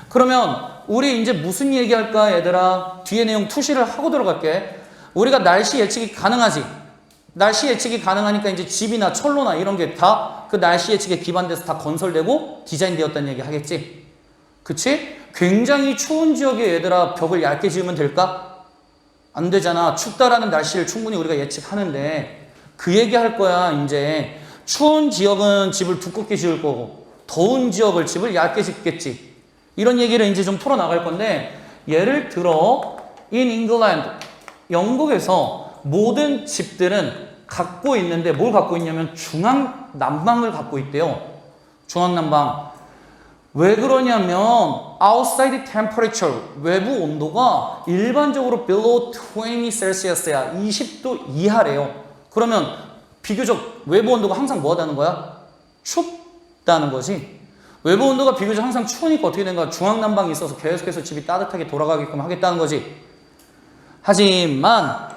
그러면 우리 이제 무슨 얘기할까 얘들아? 뒤에 내용 투시를 하고 들어갈게. 우리가 날씨 예측이 가능하지. 날씨 예측이 가능하니까 이제 집이나 철로나 이런 게 다 그 날씨 예측에 기반돼서 다 건설되고 디자인되었다는 얘기 하겠지. 그치? 굉장히 추운 지역에 얘들아 벽을 얇게 지으면 될까? 안 되잖아. 춥다라는 날씨를 충분히 우리가 예측하는데 그 얘기 할 거야. 이제 추운 지역은 집을 두껍게 지을 거고 더운 지역을 집을 얇게 짓겠지. 이런 얘기를 이제 좀 풀어나갈 건데 예를 들어 in England 영국에서 모든 집들은 갖고 있는데 뭘 갖고 있냐면 중앙 난방을 갖고 있대요. 중앙 난방. 왜 그러냐면 outside temperature 외부 온도가 일반적으로 below 20 Celsius야. 20도 이하래요. 그러면 비교적 외부 온도가 항상 뭐하다는 거야? 춥다는 거지. 외부 온도가 비교적 항상 추우니까 어떻게 된 거야? 중앙 난방이 있어서 계속해서 집이 따뜻하게 돌아가게끔 하겠다는 거지. 하지만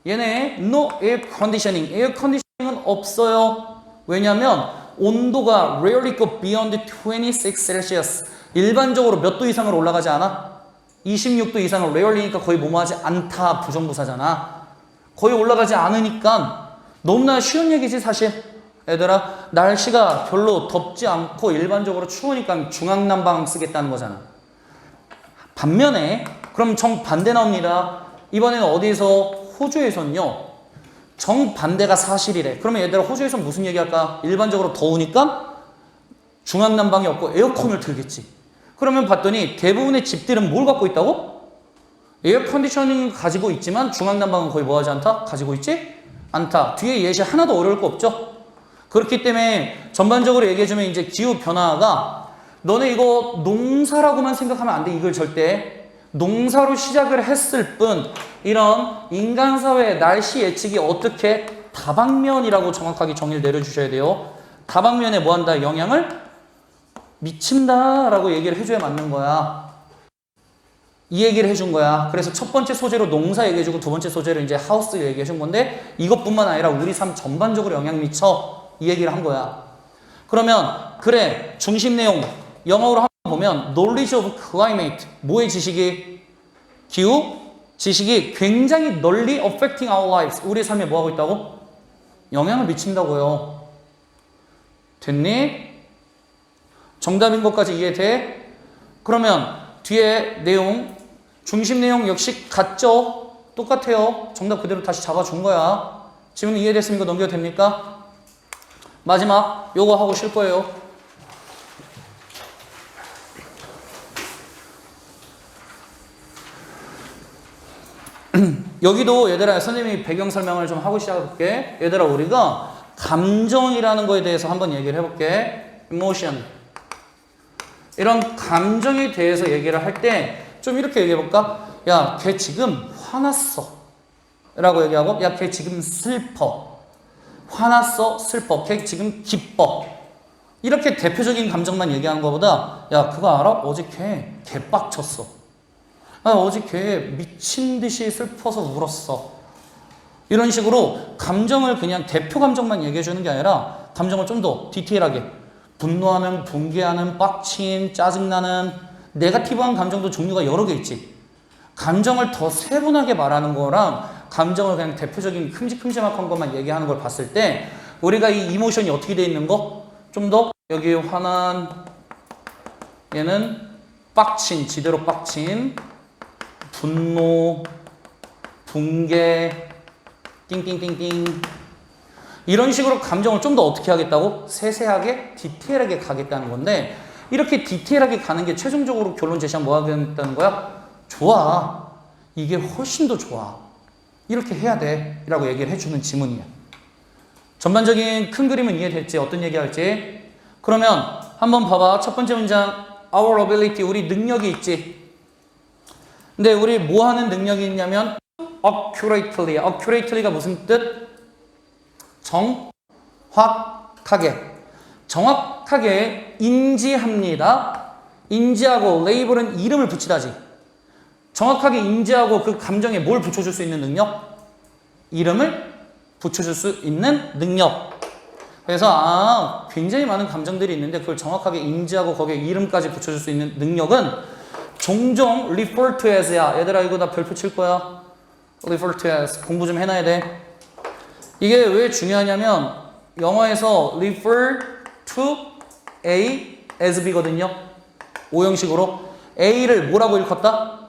얘네 no air conditioning 에어 컨디셔닝은 없어요. 왜냐면 온도가 rarely go beyond 26 Celsius 일반적으로 몇 도 이상으로 올라가지 않아? 26도 이상을 rarely니까 거의 뭐뭐하지 않다 부정부사잖아. 거의 올라가지 않으니까 너무나 쉬운 얘기지 사실. 얘들아 날씨가 별로 덥지 않고 일반적으로 추우니까 중앙난방 쓰겠다는 거잖아. 반면에 그럼 정반대 나옵니다. 이번에는 어디에서? 호주에선요. 정반대가 사실이래. 그러면 얘들아 호주에선 무슨 얘기할까? 일반적으로 더우니까 중앙난방이 없고 에어컨을 틀겠지. 그러면 봤더니 대부분의 집들은 뭘 갖고 있다고? 에어컨디셔닝 가지고 있지만 중앙난방은 거의 뭐하지 않다? 가지고 있지 않다. 뒤에 예시 하나도 어려울 거 없죠? 그렇기 때문에 전반적으로 얘기해주면 이제 기후변화가 너네 이거 농사라고만 생각하면 안 돼. 이걸 절대. 농사로 시작을 했을 뿐 이런 인간사회의 날씨 예측이 어떻게 다방면이라고 정확하게 정의를 내려주셔야 돼요. 다방면에 뭐한다? 영향을 미친다라고 얘기를 해줘야 맞는 거야. 이 얘기를 해준 거야. 그래서 첫 번째 소재로 농사 얘기해주고 두 번째 소재로 이제 하우스 얘기해준 건데 이것뿐만 아니라 우리 삶 전반적으로 영향 미쳐. 이 얘기를 한 거야. 그러면 그래 중심 내용 영어로 한번 보면 knowledge of climate 뭐의 지식이? 기후 지식이 굉장히 널리 affecting our lives 우리의 삶에 뭐 하고 있다고? 영향을 미친다고요. 됐니? 정답인 것까지 이해돼? 그러면 뒤에 내용 중심 내용 역시 같죠? 똑같아요. 정답 그대로 다시 잡아준 거야. 지금 이해됐으니까 넘겨도 됩니까? 마지막 요거 하고 쉴 거예요. 여기도 얘들아 선생님이 배경 설명을 좀 하고 시작할게. 얘들아 우리가 감정이라는 거에 대해서 한번 얘기를 해볼게. emotion 이런 감정에 대해서 얘기를 할 때 좀 이렇게 얘기해볼까? 야, 걔 지금 화났어 라고 얘기하고 야, 걔 지금 슬퍼. 화났어, 슬퍼. 걔 지금 기뻐. 이렇게 대표적인 감정만 얘기하는 것보다 야, 그거 알아? 어제 걔 개빡쳤어. 아, 어제 걔 미친 듯이 슬퍼서 울었어. 이런 식으로 감정을 그냥 대표 감정만 얘기해 주는 게 아니라 감정을 좀 더 디테일하게 분노하는, 분개하는, 빡친, 짜증나는 네거티브한 감정도 종류가 여러 개 있지. 감정을 더 세분하게 말하는 거랑 감정을 그냥 대표적인 큼직큼직한 것만 얘기하는 걸 봤을 때 우리가 이 이모션이 어떻게 돼 있는 거? 좀 더 여기 화난, 얘는 빡친, 지대로 빡친, 분노, 붕괴, 띵띵띵띵 이런 식으로 감정을 좀 더 어떻게 하겠다고? 세세하게, 디테일하게 가겠다는 건데 이렇게 디테일하게 가는 게 최종적으로 결론 제시하면 뭐 하겠다는 거야? 좋아. 이게 훨씬 더 좋아. 이렇게 해야 돼. 라고 얘기를 해주는 지문이야. 전반적인 큰 그림은 이해됐지? 어떤 얘기 할지? 그러면 한번 봐봐. 첫 번째 문장 Our ability, 우리 능력이 있지. 근데 우리 뭐 하는 능력이 있냐면 accurately. accurately가 무슨 뜻? 정확하게. 정확하게 인지합니다. 인지하고 레이블은 이름을 붙이다지. 정확하게 인지하고 그 감정에 뭘 붙여줄 수 있는 능력? 이름을 붙여줄 수 있는 능력. 그래서 굉장히 많은 감정들이 있는데 그걸 정확하게 인지하고 거기에 이름까지 붙여줄 수 있는 능력은 종종 refer to as야. 얘들아 이거 나 별표 칠 거야. refer to as 공부 좀 해놔야 돼. 이게 왜 중요하냐면 영어에서 refer to A as B거든요. 오형식으로 A를 뭐라고 일컫다?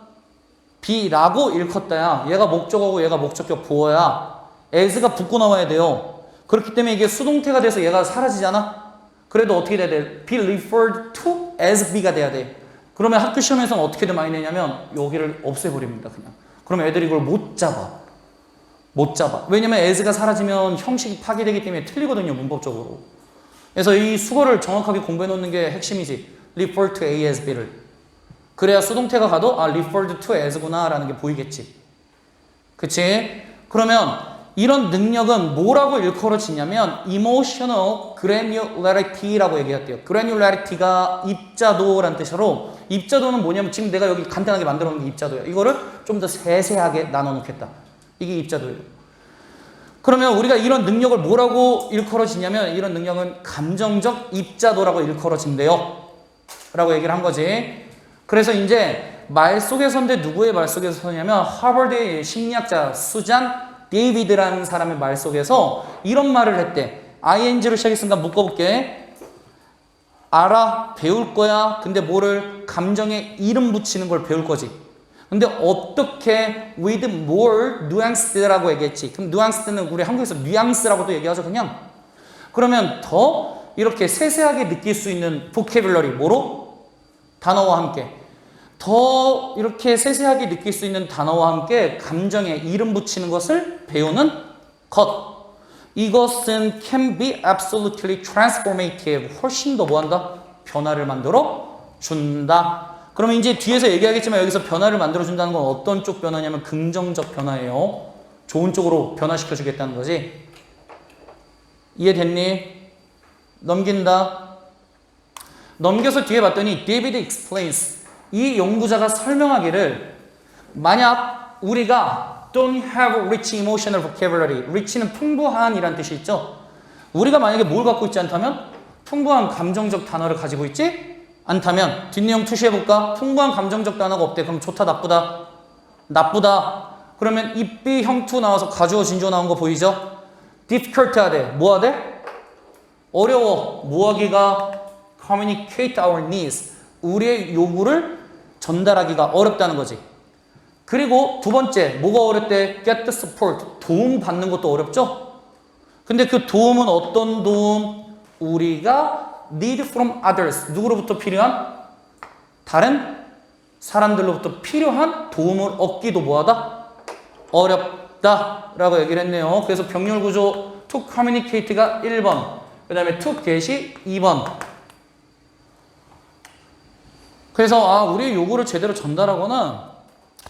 B라고 일컫다야. 얘가 목적어고 얘가 목적격 보어야 as가 붙고 나와야 돼요. 그렇기 때문에 이게 수동태가 돼서 얘가 사라지잖아. 그래도 어떻게 돼야 돼? be referred to as B가 돼야 돼. 그러면 학교 시험에서는 어떻게든 많이 내냐면 여기를 없애버립니다. 그냥. 그럼 애들이 이걸 못 잡아. 못 잡아. 왜냐면 as가 사라지면 형식이 파괴되기 때문에 틀리거든요. 문법적으로. 그래서 이 수거를 정확하게 공부해 놓는 게 핵심이지. refer to A as B를. 그래야 수동태가 가도 referred to as구나 라는 게 보이겠지. 그치? 그러면 이런 능력은 뭐라고 일컬어지냐면 emotional granularity라고 얘기했대요. granularity가 입자도라는 뜻으로 입자도는 뭐냐면 지금 내가 여기 간단하게 만들어 놓은 게 입자도야. 이거를 좀 더 세세하게 나눠 놓겠다. 이게 입자도예요. 그러면 우리가 이런 능력을 뭐라고 일컬어지냐면 이런 능력은 감정적 입자도라고 일컬어진대요. 라고 얘기를 한 거지. 그래서 이제 말 속에서인데 누구의 말 속에서냐면 하버드의 심리학자 수잔 데이비드라는 사람의 말 속에서 이런 말을 했대. ing로 시작했으니까 묶어볼게. 알아, 배울 거야. 근데 뭐를 감정에 이름 붙이는 걸 배울 거지. 근데 어떻게 with more nuance라고 얘기했지. 그럼 nuance는 우리 한국에서 뉘앙스라고도 얘기하죠. 그냥. 그러면 더 이렇게 세세하게 느낄 수 있는 vocabulary 뭐로? 단어와 함께. 더 이렇게 세세하게 느낄 수 있는 단어와 함께 감정에 이름 붙이는 것을 배우는 것. 이것은 can be absolutely transformative. 훨씬 더 뭐한다? 변화를 만들어 준다. 그러면 이제 뒤에서 얘기하겠지만 여기서 변화를 만들어 준다는 건 어떤 쪽 변화냐면 긍정적 변화예요. 좋은 쪽으로 변화시켜 주겠다는 거지. 이해됐니? 넘긴다. 넘겨서 뒤에 봤더니 David explains. 이 연구자가 설명하기를 만약 우리가 don't have rich emotional vocabulary. rich는 풍부한 이란 뜻이 있죠. 우리가 만약에 뭘 갖고 있지 않다면 풍부한 감정적 단어를 가지고 있지 않다면 뒷내용 투시해볼까? 풍부한 감정적 단어가 없대. 그럼 좋다 나쁘다? 나쁘다. 그러면 입비 형투 나와서 가주어 진주어 나온 거 보이죠? difficult 하대. 뭐 하대? 어려워. 뭐 하기가? communicate our needs. 우리의 요구를 전달하기가 어렵다는 거지. 그리고 두 번째, 뭐가 어렵대? get the support. 도움 받는 것도 어렵죠? 근데 그 도움은 어떤 도움? 우리가 need from others. 누구로부터 필요한? 다른 사람들로부터 필요한 도움을 얻기도 뭐하다? 어렵다. 라고 얘기를 했네요. 그래서 병렬 구조 to communicate가 1번. 그 다음에 to get이 2번. 그래서 우리의 요구를 제대로 전달하거나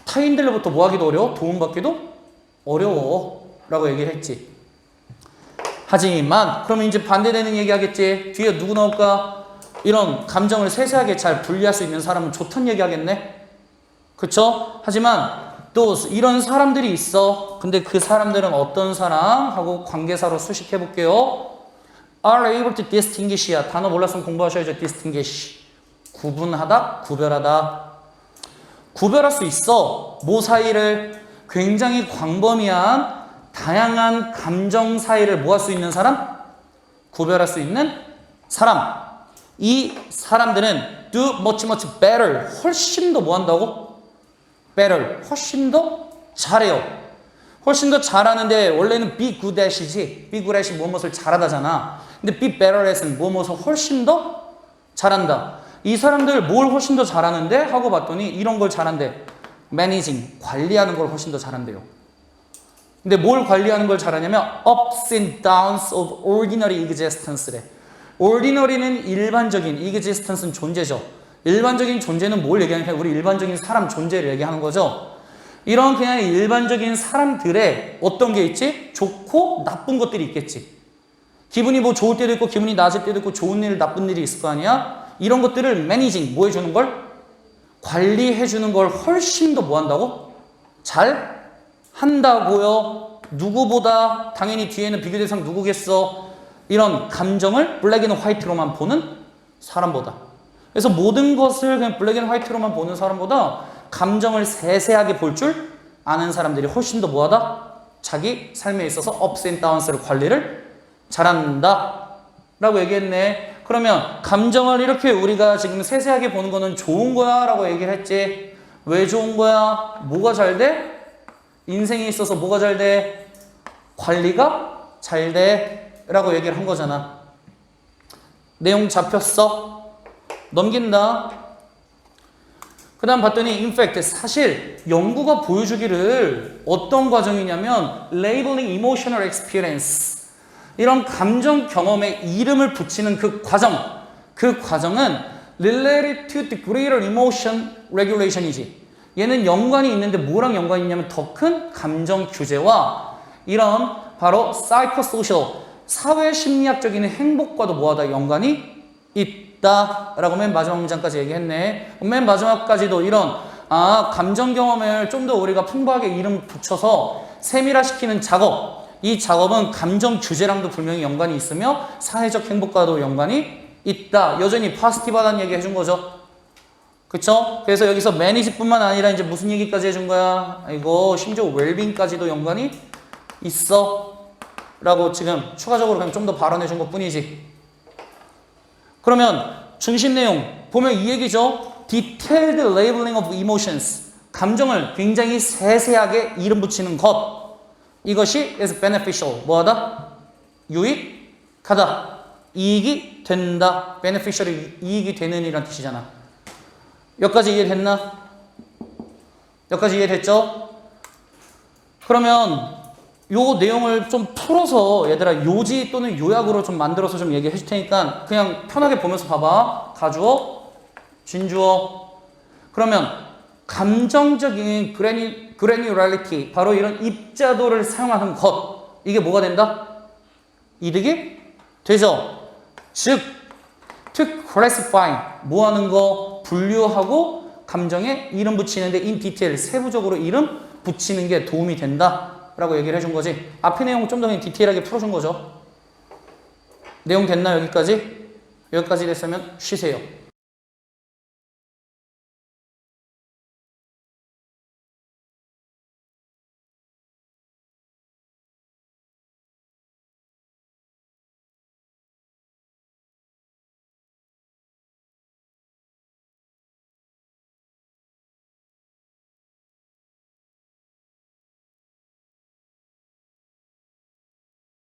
타인들로부터 뭐 하기도 어려워? 도움받기도 어려워. 라고 얘기를 했지. 하지만 그러면 이제 반대되는 얘기 하겠지. 뒤에 누구 나올까? 이런 감정을 세세하게 잘 분리할 수 있는 사람은 좋다는 얘기 하겠네. 그쵸? 하지만 또 이런 사람들이 있어. 근데 그 사람들은 어떤 사람? 하고 관계사로 수식해 볼게요. are able to distinguish야. 단어 몰랐으면 공부하셔야죠. distinguish. 구분하다, 구별하다. 구별할 수 있어. 뭐 사이를? 굉장히 광범위한 다양한 감정 사이를 뭐 할 수 있는 사람? 구별할 수 있는 사람. 이 사람들은 do much better. 훨씬 더 뭐 한다고? better. 훨씬 더 잘해요. 훨씬 더 잘하는데 원래는 be good at이지. be good at이 무엇을 잘하다잖아. 근데 be better at은 무엇을 훨씬 더 잘한다. 이 사람들 뭘 훨씬 더 잘하는데? 하고 봤더니 이런 걸 잘한대. managing. 관리하는 걸 훨씬 더 잘한대요. 근데 뭘 관리하는 걸 잘하냐면 ups and downs of ordinary existence래. ordinary는 일반적인, existence는 존재죠. 일반적인 존재는 뭘 얘기하냐면 우리 일반적인 사람 존재를 얘기하는 거죠. 이런 그냥 일반적인 사람들의 어떤 게 있지? 좋고 나쁜 것들이 있겠지. 기분이 뭐 좋을 때도 있고 기분이 낮을 때도 있고 좋은 일, 나쁜 일이 있을 거 아니야? 이런 것들을 managing, 뭐 해주는 걸? 관리해주는 걸 훨씬 더 뭐 한다고? 잘 한다고요. 누구보다 당연히 뒤에는 비교 대상 누구겠어? 이런 감정을 블랙 앤 화이트로만 보는 사람보다. 그래서 모든 것을 그냥 블랙 앤 화이트로만 보는 사람보다 감정을 세세하게 볼 줄 아는 사람들이 훨씬 더 뭐하다? 자기 삶에 있어서 ups and downs를 관리를 잘한다 라고 얘기했네. 그러면 감정을 이렇게 우리가 지금 세세하게 보는 거는 좋은 거야 라고 얘기를 했지. 왜 좋은 거야? 뭐가 잘 돼? 인생에 있어서 뭐가 잘 돼? 관리가 잘 돼 라고 얘기를 한 거잖아. 내용 잡혔어? 넘긴다. 그 다음 봤더니 in fact 사실 연구가 보여주기를 어떤 과정이냐면 labeling emotional experience, 이런 감정 경험에 이름을 붙이는 그 과정은 related to the greater emotion regulation이지. 얘는 연관이 있는데 뭐랑 연관이 있냐면 더 큰 감정 규제와 이런 바로 psychosocial, 사회 심리학적인 행복과도 뭐하다 연관이 있다라고 맨 마지막 문장까지 얘기했네. 맨 마지막까지도 이런 감정 경험을 좀 더 우리가 풍부하게 이름 붙여서 세밀화시키는 작업, 이 작업은 감정 규제랑도 분명히 연관이 있으며 사회적 행복과도 연관이 있다. 여전히 포지티브하다는 얘기 해준 거죠. 그쵸? 그래서 여기서 매니지뿐만 아니라 이제 무슨 얘기까지 해준 거야? 이거 심지어 웰빙까지도 연관이 있어 라고 지금 추가적으로 그냥 좀 더 발언해 준 것 뿐이지. 그러면 중심 내용 보면 이 얘기죠. Detailed labeling of emotions, 감정을 굉장히 세세하게 이름 붙이는 것, 이것이 is beneficial, 뭐하다? 유익하다, 이익이 된다. beneficial이 이익이 되는 이란 뜻이잖아. 여기까지 이해됐나? 여기까지 이해됐죠? 그러면 요 내용을 좀 풀어서 얘들아 요지 또는 요약으로 좀 만들어서 좀 얘기해 줄 테니까 그냥 편하게 보면서 봐봐. 가주어, 진주어. 그러면 감정적인 granularity, 바로 이런 입자도를 사용하는 것. 이게 뭐가 된다? 이득이 되죠. 즉, to classify, 뭐 하는 거? 분류하고 감정에 이름 붙이는데 in detail, 세부적으로 이름 붙이는 게 도움이 된다. 라고 얘기를 해준 거지. 앞의 내용을 좀 더 디테일하게 풀어준 거죠. 내용 됐나 여기까지? 여기까지 됐으면 쉬세요.